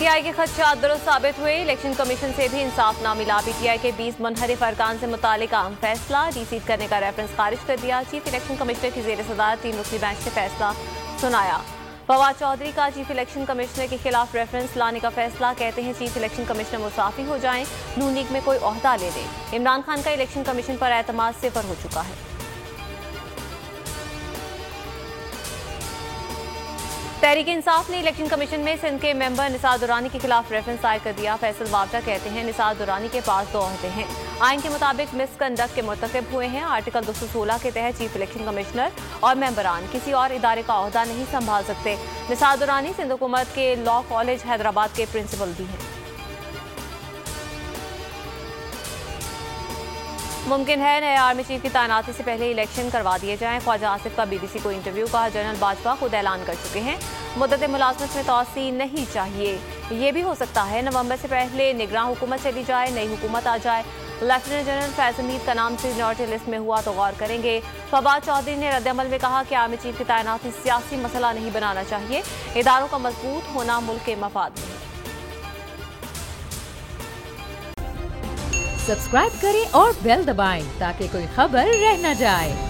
PTI के खदशात दुरुस्त साबित हुए। इलेक्शन कमीशन से भी इंसाफ ना मिला। पीटीआई के 20 मुनहरिफ अरकान से मुतालिक अहम फैसला डीसीट करने का रेफरेंस खारिज कर दिया। चीफ इलेक्शन कमिश्नर की जेर सदारत 3 रुकनी बेंच ने फैसला सुनाया। फवाद चौधरी का चीफ इलेक्शन कमिश्नर के खिलाफ रेफरेंस लाने का फैसला। कहते हैं चीफ इलेक्शन कमिश्नर मुसाफी हो जाएं, नून लीग में कोई ओहदा ले लें। इमरान खान का इलेक्शन कमीशन पर एतमाद सिफर हो चुका है। तहरीक इंसाफ ने इलेक्शन कमीशन में सिंध के मेंबर निसार दुरानी के खिलाफ रेफरेंस दायर कर दिया। फैसल वावटा कहते हैं निसार दुरानी के पास 2 ओहदे हैं, आइन के मुताबिक मिसकंडक्ट के मुर्तकब हुए हैं। आर्टिकल 216 के तहत चीफ इलेक्शन कमिश्नर और मेंबरान किसी और इदारे का ओहदा नहीं संभाल सकते। निसार दुरानी सिंध हुकूमत के लॉ कॉलेज हैदराबाद के प्रिंसिपल भी हैं। मुमकिन है नए आर्मी चीफ की तैनाती से पहले इलेक्शन करवा दिए जाएं। ख्वाजा आसिफ का बीबीसी को इंटरव्यू का जनरल बाजवा खुद ऐलान कर चुके हैं। मुद्दत मुलाजमत में तोसी नहीं चाहिए। ये भी हो सकता है नवंबर से पहले निगरान हुकूमत चली जाए, नई हुकूमत आ जाए। लेफ्टिनेंट जनरल फैज हमीद का नाम सीनियरिटी लिस्ट में हुआ तो गौर करेंगे। फवाद चौधरी ने रद्दअमल में कहा कि आर्मी चीफ की तैनाती सियासी मसला नहीं बनाना चाहिए। इदारों का मजबूत होना मुल्क के मफाद में। सब्सक्राइब करें और बेल दबाएं ताकि कोई खबर रह न जाए।